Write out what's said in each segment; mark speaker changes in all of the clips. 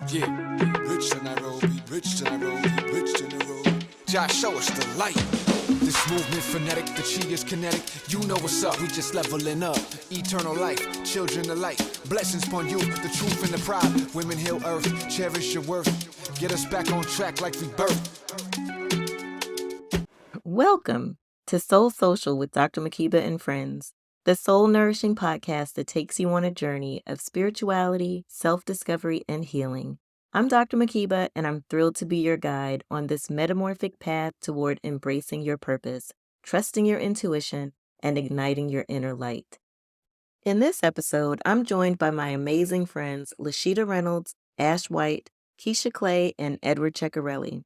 Speaker 1: Yeah, rich to Nairobi, rich to Nairobi, rich to Nairobi. Josh, show us the light. This movement frenetic, the chi is kinetic. You know what's up, we just leveling up. Eternal life, children of light. Blessings upon you, the truth and the pride. Women heal earth, cherish your worth. Get us back on track like we birthed.
Speaker 2: Welcome to SolSocial with Dr. Makeba and friends, the soul-nourishing podcast that takes you on a journey of spirituality, self-discovery, and healing. I'm Dr. Makeba, and I'm thrilled to be your guide on this metamorphic path toward embracing your purpose, trusting your intuition, and igniting your inner light. In this episode, I'm joined by my amazing friends LaSheta Reynolds, Ashe White, Keisha Clay, and Edward Checkarelli.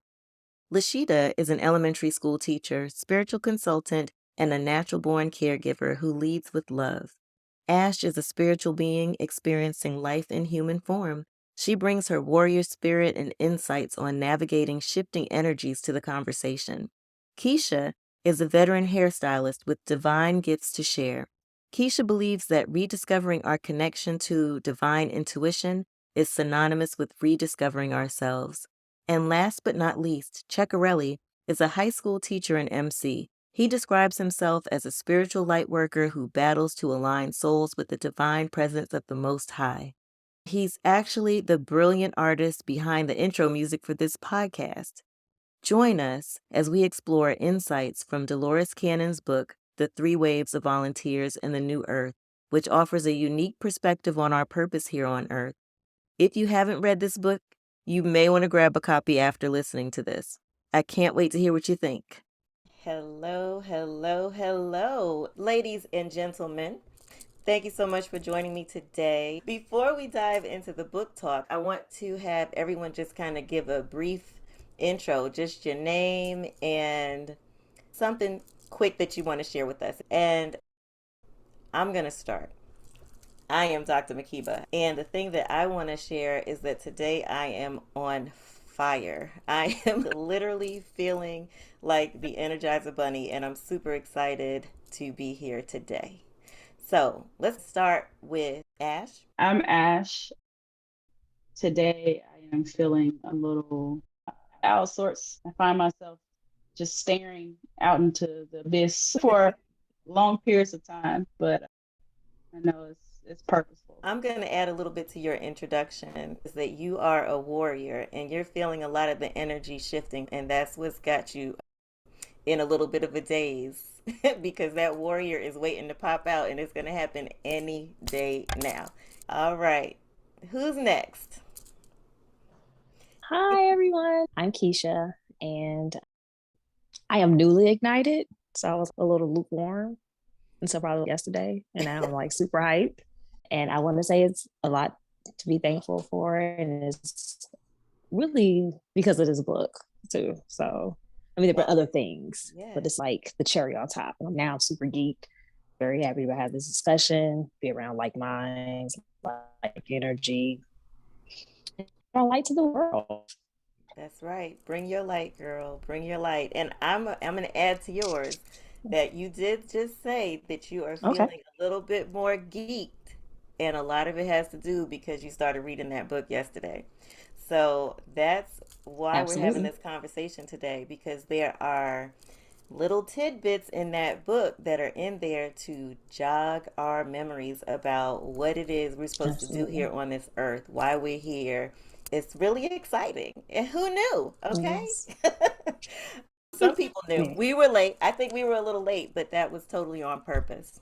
Speaker 2: LaSheta is an elementary school teacher, spiritual consultant, and a natural-born caregiver who leads with love. Ashe is a spiritual being experiencing life in human form. She brings her warrior spirit and insights on navigating shifting energies to the conversation. Keisha is a veteran hairstylist with divine gifts to share. Keisha believes that rediscovering our connection to divine intuition is synonymous with rediscovering ourselves. And last but not least, Checkarelli is a high school teacher and MC. He describes himself as a spiritual light worker who battles to align souls with the divine presence of the Most High. He's actually the brilliant artist behind the intro music for this podcast. Join us as we explore insights from Dolores Cannon's book, The 3 Waves of Volunteers in the New Earth, which offers a unique perspective on our purpose here on Earth. If you haven't read this book, you may want to grab a copy after listening to this. I can't wait to hear what you think. Hello, ladies and gentlemen. Thank you so much for joining me today. Before we dive into the book talk, I want to have everyone just kind of give a brief intro, just your name and something quick that you want to share with us. And I'm going to start. I am Dr. Makeba, and the thing that I want to share is that today I am on fire. I am literally feeling like the Energizer Bunny, and I'm super excited to be here today. So let's start with Ashe.
Speaker 3: I'm Ashe. Today I am feeling a little out of sorts. I find myself just staring out into the abyss for long periods of time, but I know it's purposeful.
Speaker 2: I'm going to add a little bit to your introduction is that you are a warrior and you're feeling a lot of the energy shifting, and that's what's got you in a little bit of a daze because that warrior is waiting to pop out, and it's going to happen any day now. All right. Who's next?
Speaker 4: Hi, everyone. I'm Keisha, and I am newly ignited, so I was a little lukewarm until probably yesterday, and now I'm like super hyped. And I want to say it's a lot to be thankful for, and it's really because of this book too. So, I mean, there were other things, but it's like the cherry on top. And now I'm super geeked, very happy to have this discussion, be around like minds, like energy, bring light to the world.
Speaker 2: That's right. Bring your light, girl. Bring your light. And I'm going to add to yours that you did just say that you are feeling a little bit more geeked. And a lot of it has to do because you started reading that book yesterday. So that's why we're having this conversation today, because there are little tidbits in that book that are in there to jog our memories about what it is we're supposed to do here on this earth, why we're here. It's really exciting. And who knew? Okay. Yes. Some people knew. We were late. I think we were a little late, but that was totally on purpose.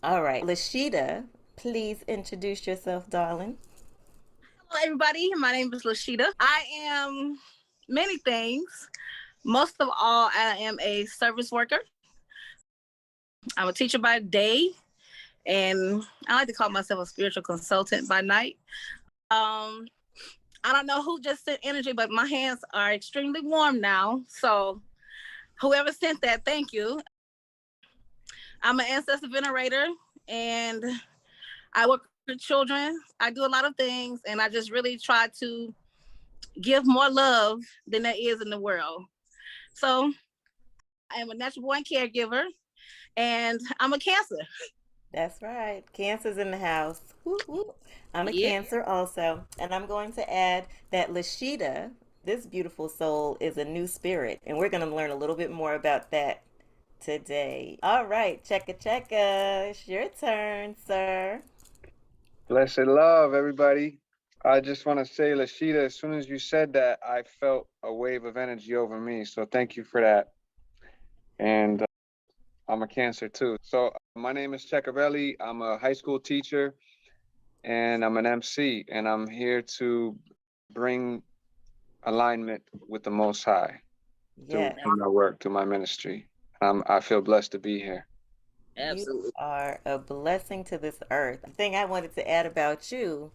Speaker 2: All right. LaSheta, please introduce yourself, darling.
Speaker 5: Hello, everybody. My name is LaSheta. I am many things. Most of all, I am a service worker. I'm a teacher by day, and I like to call myself a spiritual consultant by night. I don't know who just sent energy, but my hands are extremely warm now. So whoever sent that, thank you. I'm an ancestor venerator, and I work with children. I do a lot of things, and I just really try to give more love than there is in the world. So I am a natural born caregiver, and I'm a Cancer.
Speaker 2: That's right. Cancer's in the house. Whoop, whoop. I'm a
Speaker 5: Yeah.
Speaker 2: Cancer also. And I'm going to add that LaSheta, this beautiful soul, is a new spirit. And we're going to learn a little bit more about that today. All right, Checka. It's your turn, sir.
Speaker 6: Blessed love, everybody. I just want to say, LaSheta, as soon as you said that, I felt a wave of energy over me. So thank you for that. And I'm a Cancer too. So my name is Checkarelli. I'm a high school teacher and I'm an MC. And I'm here to bring alignment with the Most High through
Speaker 2: Yes,
Speaker 6: my work, through my ministry. I feel blessed to be here.
Speaker 5: Absolutely.
Speaker 2: you are a blessing to this earth. The thing I wanted to add about you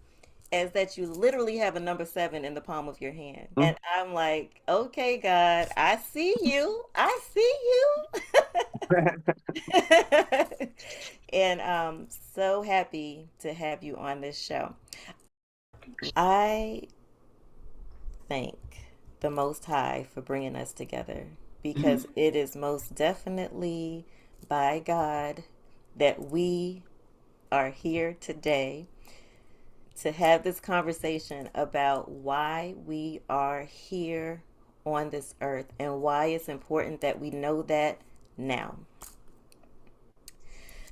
Speaker 2: is that you literally have a number 7 in the palm of your hand. And I'm like, okay, God, I see you. I see you. And I'm so happy to have you on this show. I thank the Most High for bringing us together because it is most definitely by God that we are here today to have this conversation about why we are here on this earth and why it's important that we know that now.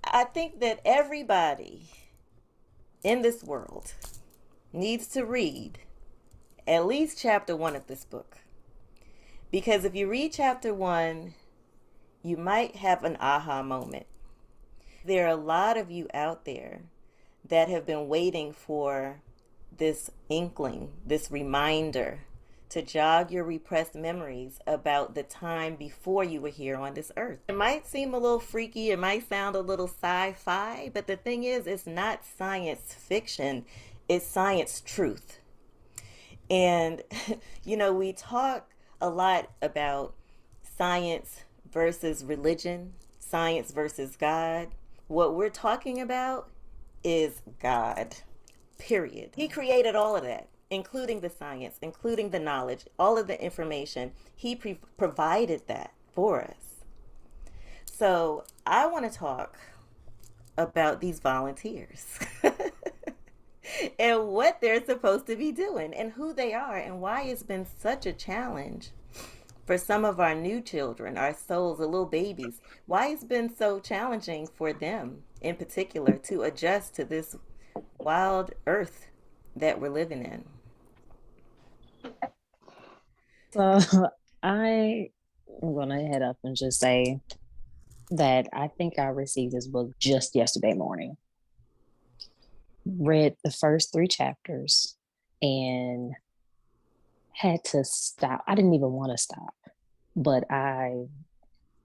Speaker 2: I think that everybody in this world needs to read at least chapter 1 of this book. Because if you read chapter 1, you might have an aha moment. There are a lot of you out there that have been waiting for this inkling, this reminder to jog your repressed memories about the time before you were here on this earth. It might seem a little freaky, it might sound a little sci-fi, but the thing is, it's not science fiction, it's science truth. And, we talk a lot about science versus religion, science versus God. What we're talking about is God, period. He created all of that, including the science, including the knowledge, all of the information. He provided that for us. So I want to talk about these volunteers and what they're supposed to be doing and who they are and why it's been such a challenge for some of our new children, our souls, the little babies, why it's been so challenging for them in particular to adjust to this wild earth that we're living in.
Speaker 4: So I am going to head up and just say that I think I received this book just yesterday morning. Read the first 3 chapters and had to stop. I didn't even want to stop, but I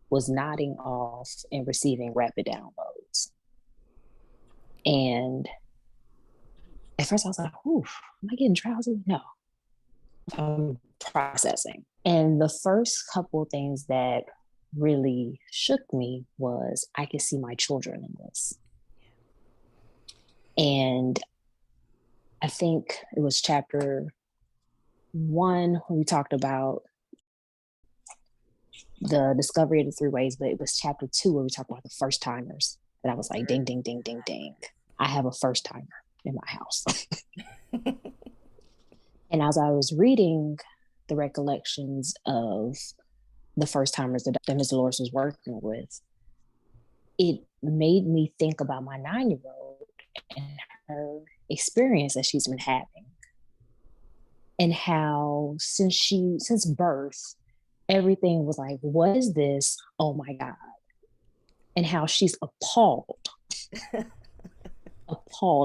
Speaker 4: was nodding off and receiving rapid downloads. And at first I was like, ooh, am I getting drowsy? No, I'm processing. And the first couple of things that really shook me was I could see my children in this. And I think it was chapter 1 when we talked about the discovery of the 3 ways, but it was chapter 2 where we talked about the first timers. And I was like, ding, ding, ding, ding, ding. I have a first timer in my house. And as I was reading the recollections of the first timers that Ms. Dolores was working with, it made me think about my 9-year-old and her experience that she's been having. And how since birth, everything was like, what is this? Oh my God. And how she's appalled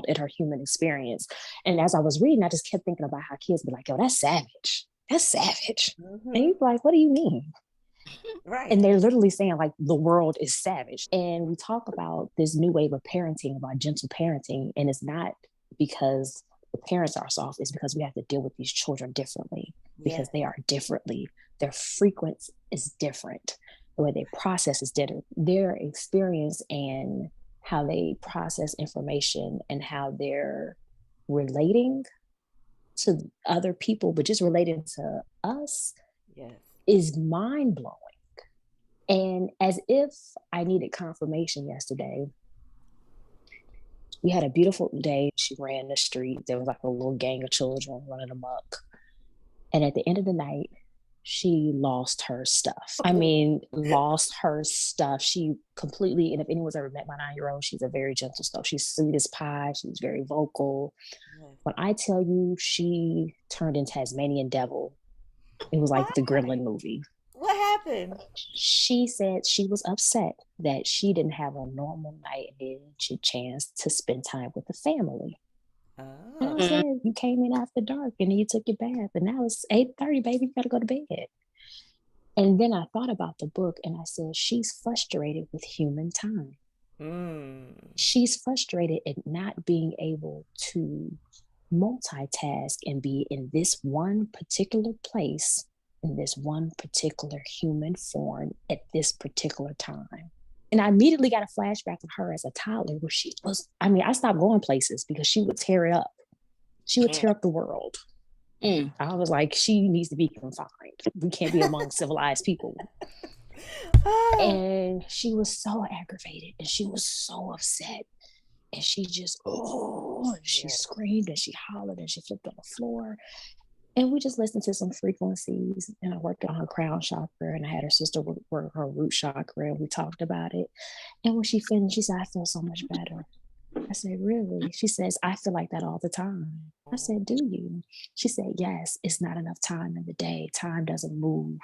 Speaker 4: at her human experience. And as I was reading, I just kept thinking about how kids be like, yo, that's savage. That's savage. Mm-hmm. And you're like, what do you mean?
Speaker 2: Right.
Speaker 4: And they're literally saying like the world is savage. And we talk about this new wave of parenting, about gentle parenting. And it's not because the parents are soft, it's because we have to deal with these children differently because they are differently. Their frequency is different. The way they process is different. Their experience and how they process information and how they're relating to other people, but just relating to us is mind-blowing. And as if I needed confirmation yesterday, We had a beautiful day. She ran the street. There was like a little gang of children running amok. And at the end of the night, she lost her stuff. I mean, lost her stuff. She completely, and if anyone's ever met my 9-year-old, she's a very gentle soul. She's sweet as pie. She's very vocal. When I tell you she turned into Tasmanian devil, it was like the Gremlin movie.
Speaker 2: What happened?
Speaker 4: She said she was upset that she didn't have a normal night and didn't chance to spend time with the family. And I said, you came in after dark and then you took your bath and now it's 8:30, baby, you gotta go to bed. And then I thought about the book and I said, she's frustrated with human time. She's frustrated at not being able to multitask and be in this one particular place, in this one particular human form at this particular time. And I immediately got a flashback of her as a toddler where she was, I mean, I stopped going places because she would tear it up. She would tear up the world. I was like, she needs to be confined. We can't be among civilized people. And she was so aggravated and she was so upset. And she just, she screamed and she hollered and she flipped on the floor. And we just listened to some frequencies and I worked on her crown chakra and I had her sister work her root chakra and we talked about it. And when she finished, she said, I feel so much better. I said, really? She says, I feel like that all the time. I said, do you? She said, yes, it's not enough time in the day. Time doesn't move.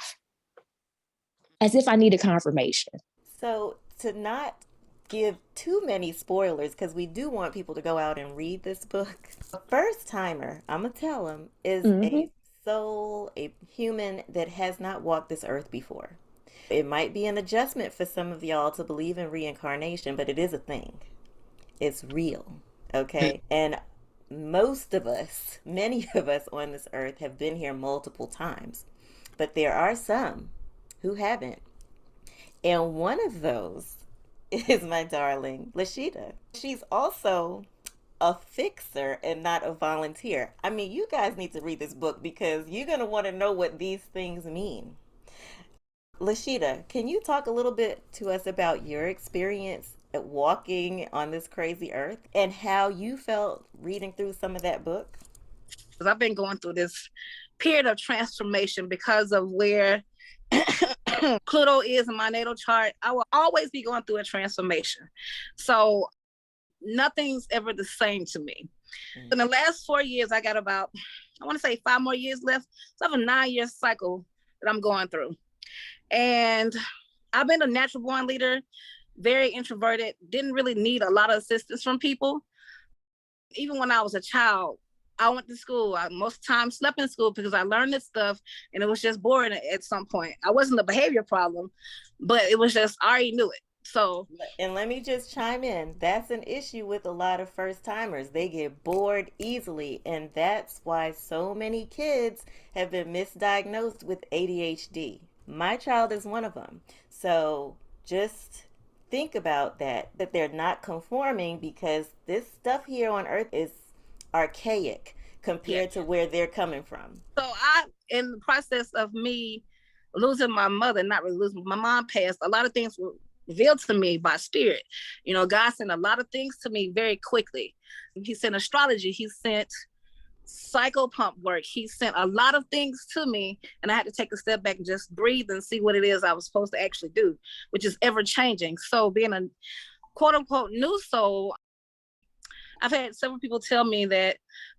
Speaker 4: As if I needed confirmation.
Speaker 2: So to not give too many spoilers, because we do want people to go out and read this book. A first timer, I'm going to tell them, is a soul, a human that has not walked this earth before. It might be an adjustment for some of y'all to believe in reincarnation, but it is a thing. It's real, okay? And most of us, many of us on this earth have been here multiple times, but there are some who haven't. And one of those is my darling LaSheta. She's also a fixer and not a volunteer. I mean, you guys need to read this book because you're going to want to know what these things mean. LaSheta, can you talk a little bit to us about your experience at walking on this crazy earth and how you felt reading through some of that book?
Speaker 5: Because I've been going through this period of transformation because of where Pluto is in my natal chart. I will always be going through a transformation. So nothing's ever the same to me. In the last 4 years, I got about, I want to say 5 more years left. So I have a 9-year cycle that I'm going through. And I've been a natural born leader, very introverted, didn't really need a lot of assistance from people. Even when I was a child, I went to school. I most times slept in school because I learned this stuff and it was just boring at some point. I wasn't a behavior problem, but it was just, I already knew it. So,
Speaker 2: and let me just chime in. That's an issue with a lot of first timers. They get bored easily, and that's why so many kids have been misdiagnosed with ADHD. My child is one of them. So just think about that they're not conforming because this stuff here on earth is archaic compared to where they're coming from.
Speaker 5: So in the process of me losing my mother, not really losing, my mom passed, a lot of things were revealed to me by spirit. You know, God sent a lot of things to me very quickly. He sent astrology, he sent cycle pump work, he sent a lot of things to me, and I had to take a step back and just breathe and see what it is I was supposed to actually do, which is ever changing. So being a quote unquote new soul, I've had several people tell me that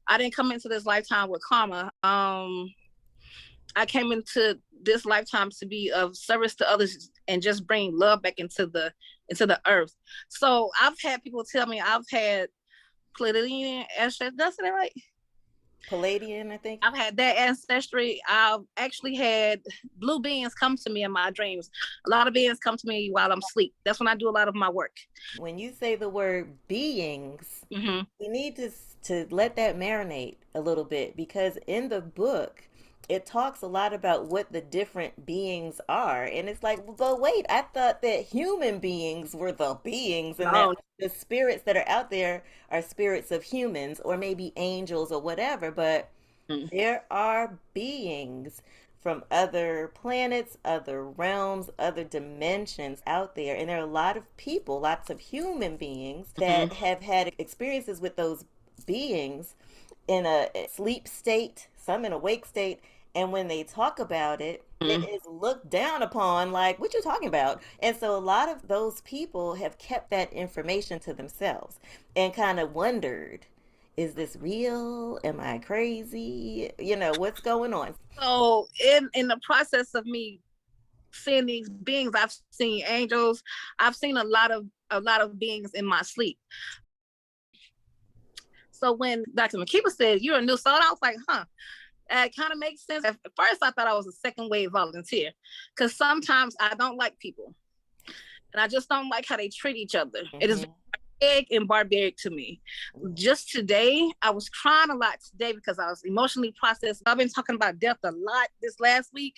Speaker 5: I didn't come into this lifetime with karma. I came into this lifetime to be of service to others and just bring love back into the earth. So I've had people tell me I've had Pleiadian ancestry. Did I say that right?
Speaker 2: Palladian, I think.
Speaker 5: I've had that ancestry. I've actually had blue beings come to me in my dreams. A lot of beings come to me while I'm asleep. That's when I do a lot of my work.
Speaker 2: When you say the word beings, we need to let that marinate a little bit, because in the book, it talks a lot about what the different beings are. And it's like, well, but wait, I thought that human beings were the beings and that the spirits that are out there are spirits of humans or maybe angels or whatever. But there are beings from other planets, other realms, other dimensions out there. And there are a lot of people, lots of human beings that have had experiences with those beings in a sleep state, some in a wake state. And when they talk about it, it is looked down upon like, what you talking about? And so a lot of those people have kept that information to themselves and kind of wondered, is this real? Am I crazy? You know, what's going on?
Speaker 5: So in the process of me seeing these beings, I've seen angels. I've seen a lot of beings in my sleep. So when Dr. Makeba said, you're a new soul, I was like, huh, it kind of makes sense. At first, I thought I was a second wave volunteer because sometimes I don't like people. And I just don't like how they treat each other. It is big and barbaric to me. Just today, I was crying a lot today because I was emotionally processed. I've been talking about death a lot this last week.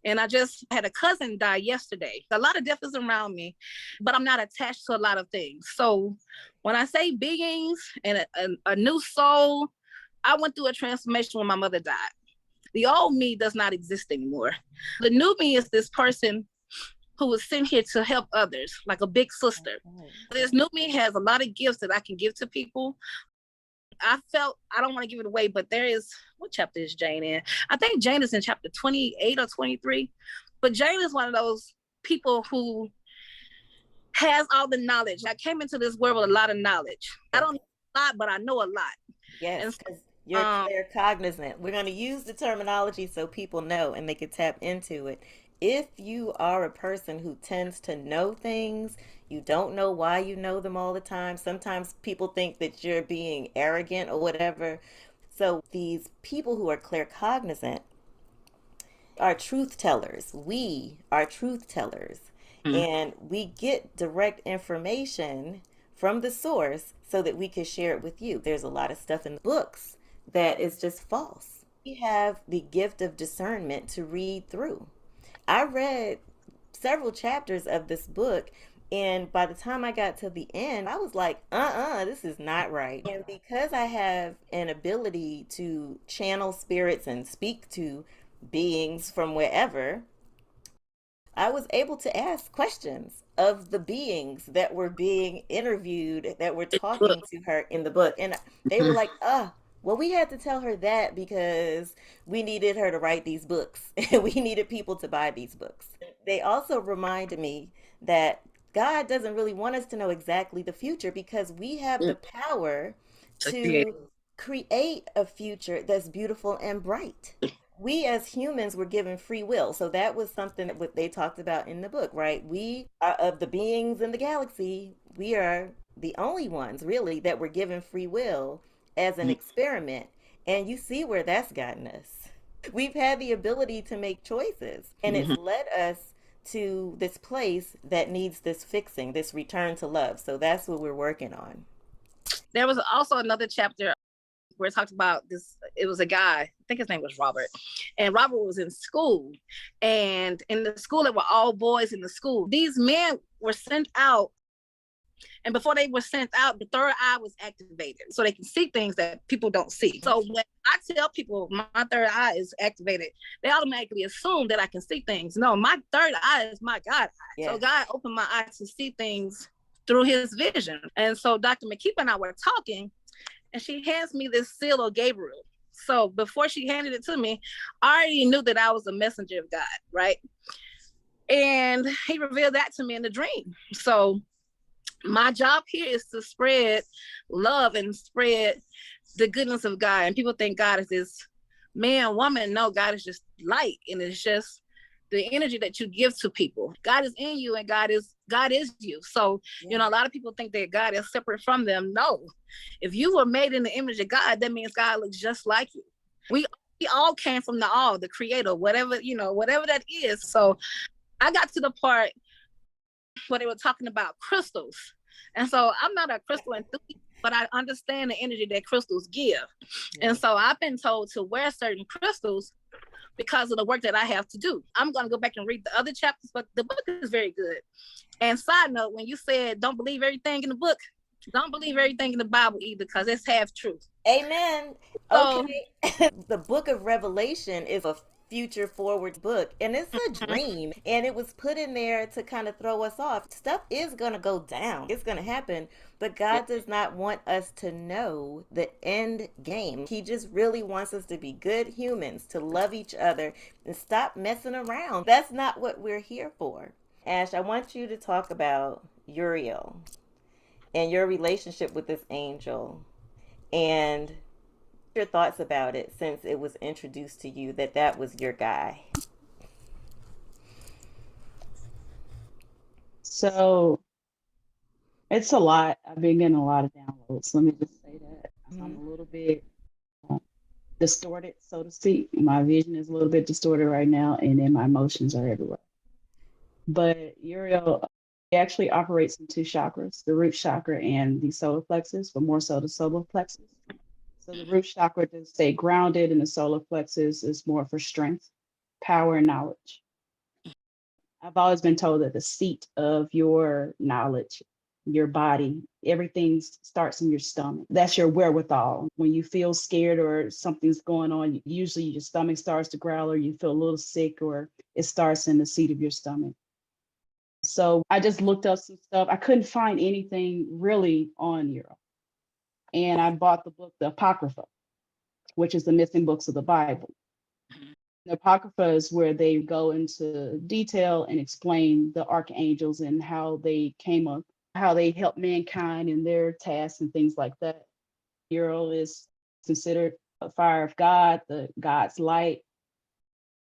Speaker 5: And I just had a cousin die yesterday. A lot of death is around me, but I'm not attached to a lot of things. So when I say beings and a new soul, I went through a transformation when my mother died. The old me does not exist anymore. The new me is this person who was sent here to help others, like a big sister. This new me has a lot of gifts that I can give to people. I don't want to give it away, but there is, what chapter is Jane in? I think Jane is in chapter 28 or 23. But Jane is one of those people who has all the knowledge. I came into this world with a lot of knowledge. I don't know a lot, but I know a lot.
Speaker 2: Yes, because you're claircognizant. We're going to use the terminology so people know and they can tap into it. If you are a person who tends to know things, you don't know why you know them all the time. Sometimes people think that you're being arrogant or whatever. So these people who are claircognizant are truth tellers. We are truth tellers. And we get direct information from the source so that we can share it with you. There's a lot of stuff in the books that is just false. We have the gift of discernment to read through. I read several chapters of this book, and by the time I got to the end, I was like, this is not right. And because I have an ability to channel spirits and speak to beings from wherever, I was able to ask questions of the beings that were being interviewed, that were talking to her in the book. And they were like, well, we had to tell her that because we needed her to write these books and we needed people to buy these books. They also reminded me that God doesn't really want us to know exactly the future because we have the power to create a future that's beautiful and bright. We as humans were given free will. So that was something that they talked about in the book, right? We are, of the beings in the galaxy, we are the only ones really that were given free will as an experiment. And you see where that's gotten us. We've had the ability to make choices, and it's led us to this place that needs this fixing, this return to love. So that's what we're working on.
Speaker 5: There was also another chapter where it talked about this. It was a guy, I think his name was Robert, and Robert was in school, and in the school there were all boys in the school. These men were sent out, and before they were sent out, the third eye was activated so they can see things that people don't see. So when I tell people my third eye is activated, they automatically assume that I can see things. No, my third eye is my God eye. Yeah. So God opened my eyes to see things through his vision. And so Dr. Makeba and I were talking, and she hands me this seal of Gabriel. So before she handed it to me, I already knew that I was a messenger of God, right? And he revealed that to me in the dream. So my job here is to spread love and spread the goodness of God. And people think God is this man, woman. No, God is just light, and it's just the energy that you give to people. God is in you, and God is you. So, you know, a lot of people think that God is separate from them. No, if you were made in the image of God, that means God looks just like you. We all came from the all, the creator, whatever, you know, whatever that is. So I got to the part where they were talking about crystals. And so I'm not a crystal enthusiast, but I understand the energy that crystals give. And so I've been told to wear certain crystals because of the work that I have to do. I'm going to go back and read the other chapters, but the book is very good. And side note, when you said don't believe everything in the book, don't believe everything in the Bible either, because it's half truth.
Speaker 2: Amen. Okay. The book of Revelation is a future forward book, and it's a dream, and it was put in there to kind of throw us off. Stuff is going to go down. It's going to happen, but God does not want us to know the end game. He just really wants us to be good humans, to love each other and stop messing around. That's not what we're here for. Ashe, I want you to talk about Uriel and your relationship with this angel and your thoughts about it since it was introduced to you that that was your guy.
Speaker 3: So it's a lot. I've been getting a lot of downloads. Let me just say that. I'm a little bit distorted, so to speak. My vision is a little bit distorted right now, and then my emotions are everywhere. But Uriel actually operates in two chakras, the root chakra and the solar plexus, but more so the solar plexus. So the root chakra to stay grounded, and the solar plexus is more for strength, power, and knowledge. I've always been told that the seat of your knowledge, your body, everything starts in your stomach. That's your wherewithal. When you feel scared or something's going on, usually your stomach starts to growl, or you feel a little sick, or it starts in the seat of your stomach. So I just looked up some stuff. I couldn't find anything really on Uriel. And I bought the book, the Apocrypha, which is the missing books of the Bible. The Apocrypha is where they go into detail and explain the archangels and how they came up, how they help mankind in their tasks and things like that. Uriel is considered a fire of God, the God's light.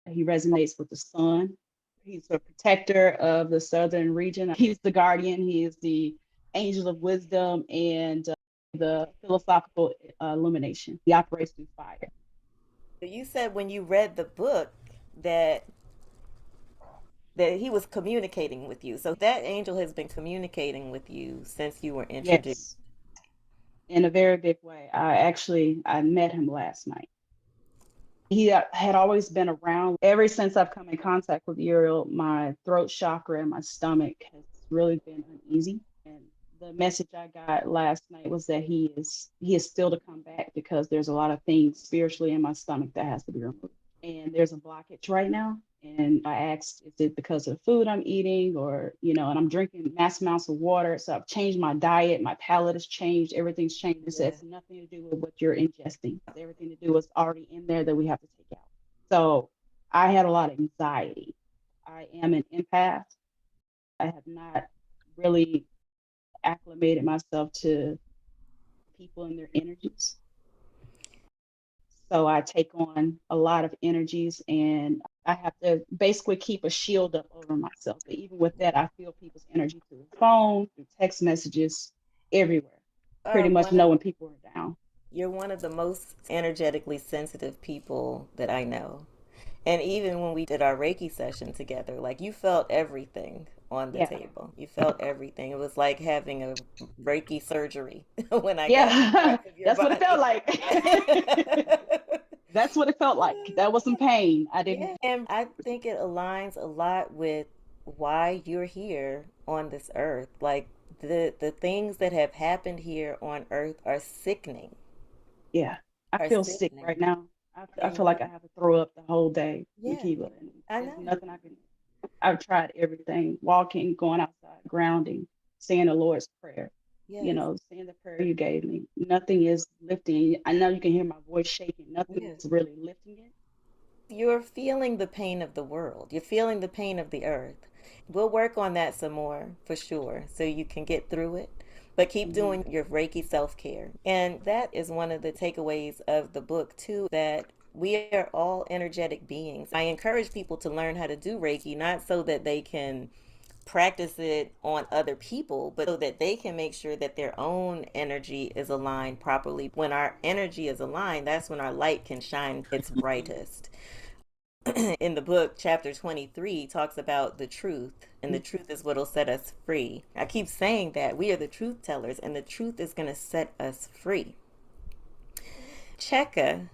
Speaker 3: He resonates with the sun. He's a protector of the southern region. He's the guardian. He is the angel of wisdom and the philosophical illumination. He operates through fire.
Speaker 2: You said when you read the book that he was communicating with you. So that angel has been communicating with you since you were introduced.
Speaker 3: Yes, in a very big way. I met him last night. He had always been around. Ever since I've come in contact with Uriel, my throat chakra and my stomach has really been uneasy. And the message I got last night was that he is still to come back, because there's a lot of things spiritually in my stomach that has to be removed. And there's a blockage right now. And I asked, is it because of the food I'm eating, or, and I'm drinking mass amounts of water. So I've changed my diet. My palate has changed. Everything's changed. It has nothing to do with what you're ingesting. It's everything to do with what's already in there that we have to take out. So I had a lot of anxiety. I am an empath. I have not really acclimated myself to people and their energies. So I take on a lot of energies, and I have to basically keep a shield up over myself. But even with that, I feel people's energy through the phone, through text messages, everywhere. Pretty much know when people are down.
Speaker 2: You're one of the most energetically sensitive people that I know. And even when we did our Reiki session together, like, you felt everything on the table. You felt everything. It was like having a Reiki surgery when I got parts of your
Speaker 3: that's
Speaker 2: body.
Speaker 3: what it felt like. That's what it felt like. That was some pain. I didn't.
Speaker 2: Yeah, and I think it aligns a lot with why you're here on this earth. Like, the things that have happened here on earth are sickening.
Speaker 3: Yeah, I feel sick right now. I feel like I have to throw up the whole day, Makeba.
Speaker 2: I know.
Speaker 3: There's nothing I can do. I've tried everything: walking, going outside, grounding, saying the Lord's Prayer. Saying the prayer you gave me. Nothing is lifting. I know you can hear my voice shaking. Nothing is really lifting it.
Speaker 2: You're feeling the pain of the world. You're feeling the pain of the earth. We'll work on that some more for sure, so you can get through it. But keep doing your Reiki self-care. And that is one of the takeaways of the book too, that we are all energetic beings. I encourage people to learn how to do Reiki, not so that they can practice it on other people, but so that they can make sure that their own energy is aligned properly. When our energy is aligned, that's when our light can shine its brightest. In the book, chapter 23 talks about the truth, and the truth is what will set us free. I keep saying that we are the truth tellers, and the truth is going to set us free. Checka,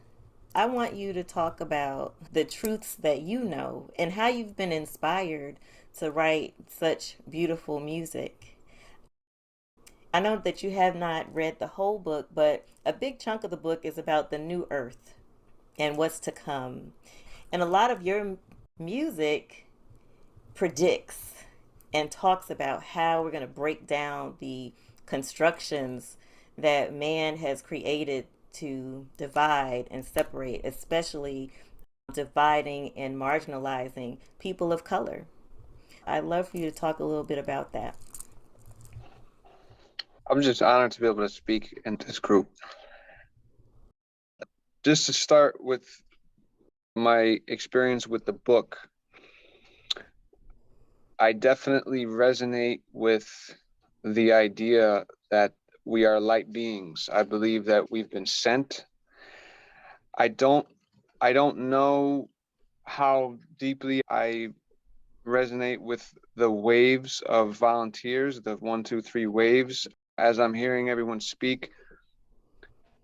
Speaker 2: I want you to talk about the truths that you know and how you've been inspired to write such beautiful music. I know that you have not read the whole book, but a big chunk of the book is about the new earth and what's to come. And a lot of your music predicts and talks about how we're going to break down the constructions that man has created to divide and separate, especially dividing and marginalizing people of color. I'd love for you to talk a little bit about that.
Speaker 6: I'm just honored to be able to speak in this group. Just to start with my experience with the book, I definitely resonate with the idea that we are light beings. I believe that we've been sent. I don't know how deeply I resonate with the waves of volunteers, the 1, 2, 3 waves. As I'm hearing everyone speak,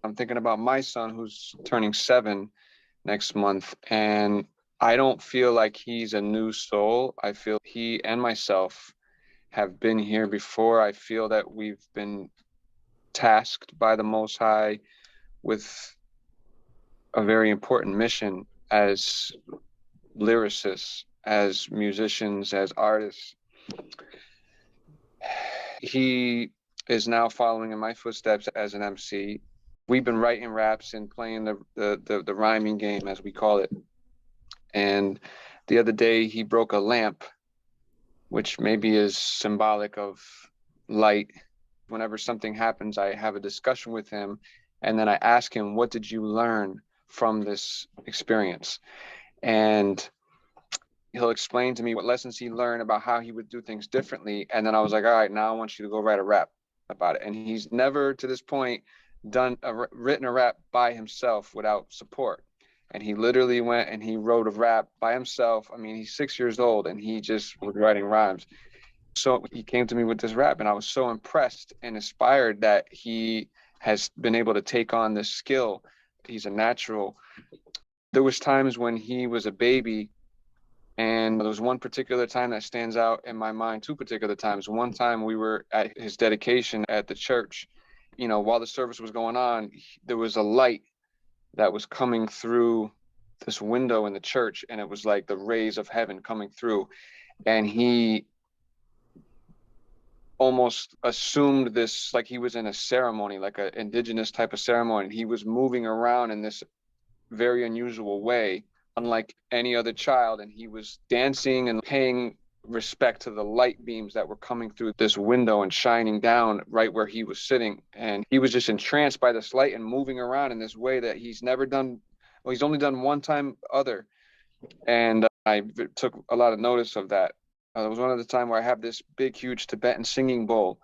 Speaker 6: I'm thinking about my son who's turning 7 next month, and I don't feel like he's a new soul. I feel he and myself have been here before. I feel that we've been tasked by the Most High with a very important mission as lyricists, as musicians, as artists. He is now following in my footsteps as an MC. We've been writing raps and playing the rhyming game, as we call it. And the other day he broke a lamp, which maybe is symbolic of light. Whenever something happens, I have a discussion with him, and then I ask him, what did you learn from this experience? And he'll explain to me what lessons he learned about how he would do things differently. And then I was like, all right, now I want you to go write a rap about it. And he's never to this point written a rap by himself without support. And he literally went and he wrote a rap by himself. I mean, he's 6 years old and he just was writing rhymes. So he came to me with this rap, and I was so impressed and inspired that he has been able to take on this skill. He's a natural. There was times when he was a baby, and there was one particular time that stands out in my mind, 2 particular times. One time we were at his dedication at the church. You know, while the service was going on, there was a light that was coming through this window in the church, and it was like the rays of heaven coming through. And he almost assumed this, like he was in a ceremony, like an indigenous type of ceremony. And he was moving around in this very unusual way, unlike any other child. And he was dancing and paying respect to the light beams that were coming through this window and shining down right where he was sitting. And he was just entranced by this light and moving around in this way that he's never done. Well, he's only done one time other. And I took a lot of notice of that. It was one of the time where I have this big, huge Tibetan singing bowl.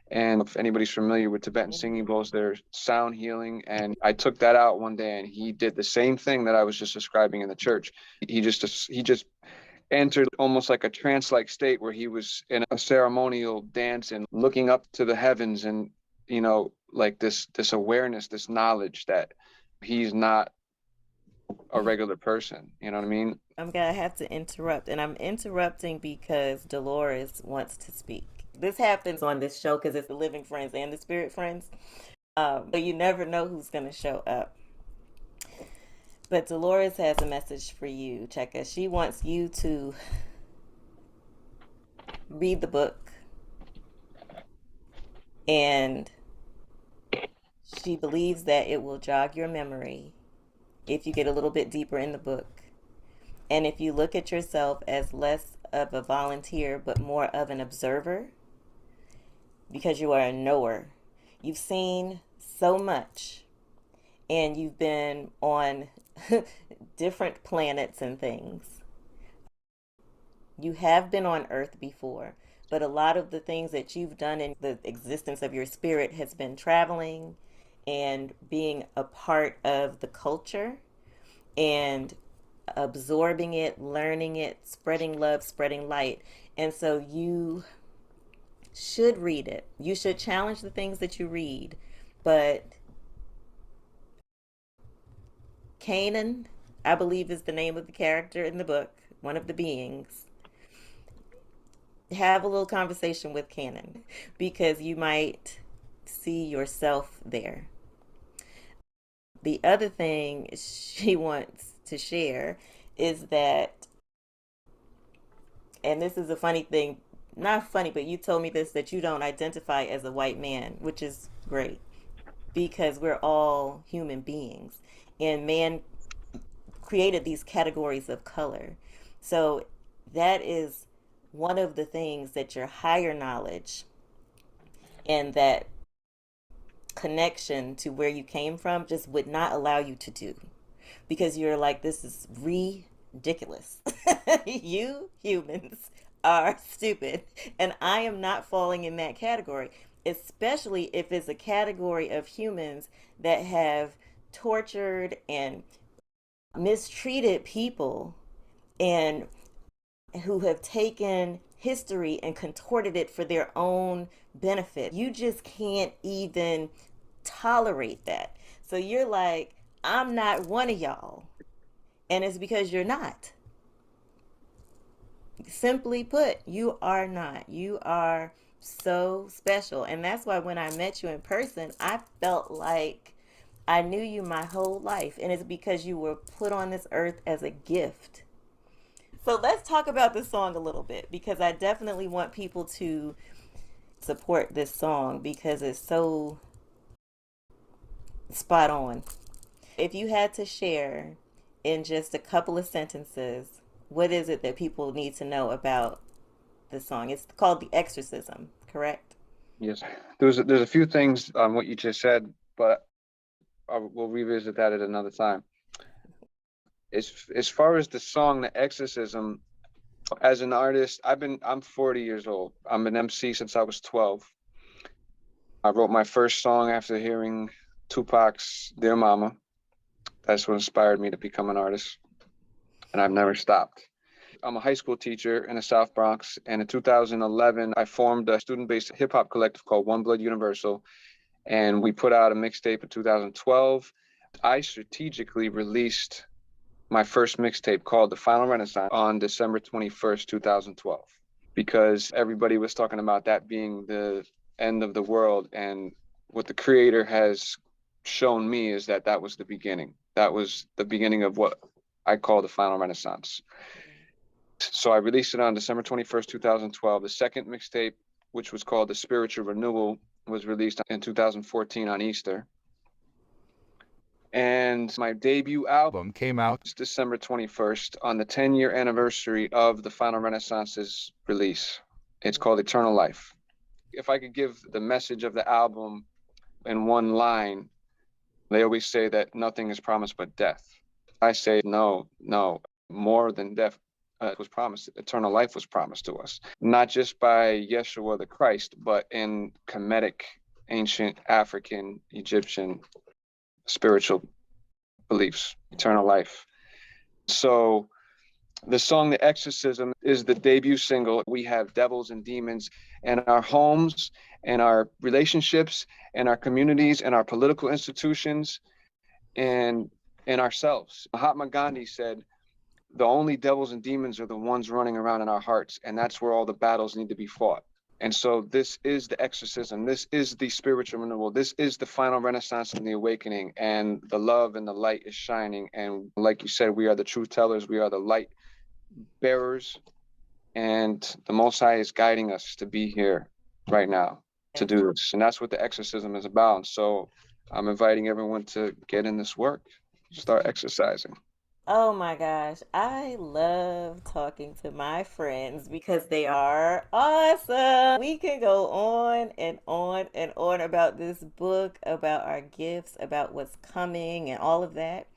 Speaker 6: And if anybody's familiar with Tibetan singing bowls, they're sound healing. And I took that out one day, and he did the same thing that I was just describing in the church. He just entered almost like a trance-like state where he was in a ceremonial dance and looking up to the heavens, and, you know, like this awareness, this knowledge that he's not a regular person. You know what I mean?
Speaker 2: I'm gonna have to interrupt, and I'm interrupting because Dolores wants to speak. This happens on this show because it's the living friends and the spirit friends, but you never know who's gonna show up. But Dolores has a message for you, Checka. She wants you to read the book, and she believes that it will jog your memory if you get a little bit deeper in the book. And if you look at yourself as less of a volunteer, but more of an observer, because you are a knower. You've seen so much, and you've been on different planets and things. You have been on Earth before, but a lot of the things that you've done in the existence of your spirit has been traveling and being a part of the culture and absorbing it, learning it, spreading love, spreading light. And so you should read it. You should challenge the things that you read. But Canaan, I believe, is the name of the character in the book, one of the beings. Have a little conversation with Canaan because you might see yourself there. The other thing she wants to share is that, and this is a funny thing, not funny, but you told me this, that you don't identify as a white man, which is great because we're all human beings. And man created these categories of color. So that is one of the things that your higher knowledge and that connection to where you came from just would not allow you to do, because you're like, this is ridiculous. You humans are stupid, and I am not falling in that category, especially if it's a category of humans that have tortured and mistreated people and who have taken history and contorted it for their own benefit. You just can't even tolerate that. So you're like, I'm not one of y'all. And it's because you're not. Simply put, you are not. You are so special. And that's why when I met you in person, I felt like I knew you my whole life. And it's because you were put on this earth as a gift. So let's talk about this song a little bit, because I definitely want people to support this song because it's so spot on. If you had to share in just a couple of sentences, what is it that people need to know about the song? It's called The Exorcism, correct?
Speaker 6: Yes. There's a few things on what you just said, but we'll revisit that at another time. As far as the song, The Exorcism, as an artist, I'm 40 years old. I'm an MC since I was 12. I wrote my first song after hearing Tupac's Dear Mama. That's what inspired me to become an artist, and I've never stopped. I'm a high school teacher in the South Bronx, and in 2011, I formed a student-based hip-hop collective called One Blood Universal, and we put out a mixtape in 2012. I strategically released my first mixtape called The Final Renaissance on December 21st, 2012, because everybody was talking about that being the end of the world. And what the creator has shown me is that that was the beginning. That was the beginning of what I call the Final Renaissance. So I released it on December 21st, 2012. The second mixtape, which was called The Spiritual Renewal, was released in 2014 on Easter. And my debut album came out December 21st on the 10-year anniversary of the Final Renaissance's release. It's called Eternal Life. If I could give the message of the album in one line, they always say that nothing is promised but death. I say no, more than death was promised. Eternal life was promised to us, not just by Yeshua the Christ, but in Kemetic, ancient African, Egyptian spiritual beliefs, eternal life. So the song The Exorcism is the debut single. We have devils and demons in our homes, in our relationships, in our communities, in our political institutions, and in ourselves. Mahatma Gandhi said, the only devils and demons are the ones running around in our hearts, and that's where all the battles need to be fought. And so this is the exorcism. This is the spiritual renewal. This is the final renaissance and the awakening, and the love and the light is shining. And like you said, we are the truth tellers. We are the light bearers, and the Most High is guiding us to be here right now to do this. And that's what the exorcism is about. So I'm inviting everyone to get in this work, start exercising.
Speaker 2: Oh my gosh, I love talking to my friends because they are awesome. We can go on and on and on about this book, about our gifts, about what's coming, and all of that.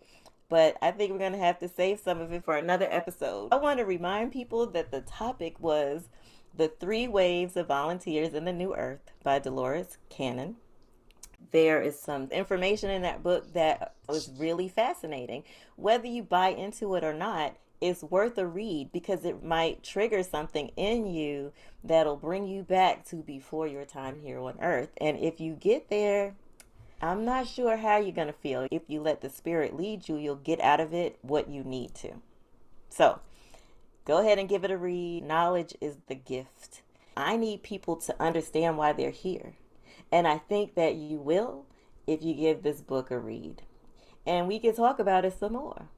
Speaker 2: But I think we're going to have to save some of it for another episode. I want to remind people that the topic was The Three Waves of Volunteers in the New Earth by Dolores Cannon. There is some information in that book that was really fascinating. Whether you buy into it or not, it's worth a read because it might trigger something in you that'll bring you back to before your time here on earth. And if you get there, I'm not sure how you're going to feel. If you let the spirit lead you, you'll get out of it what you need to. So go ahead and give it a read. Knowledge is the gift. I need people to understand why they're here. And I think that you will if you give this book a read. And we can talk about it some more.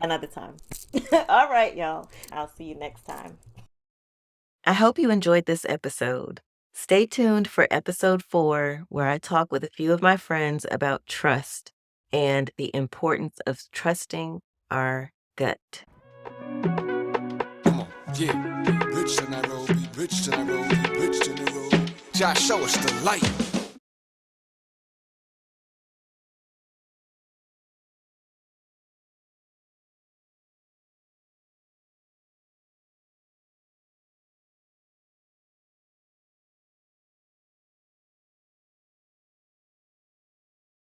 Speaker 2: Another time. All right, y'all. I'll see you next time. I hope you enjoyed this episode. Stay tuned for episode 4, where I talk with a few of my friends about trust and the importance of trusting our gut.
Speaker 1: Come on, yeah. Rich to Nairobi, rich to Nairobi, rich to Nairobi. Josh, show us the light.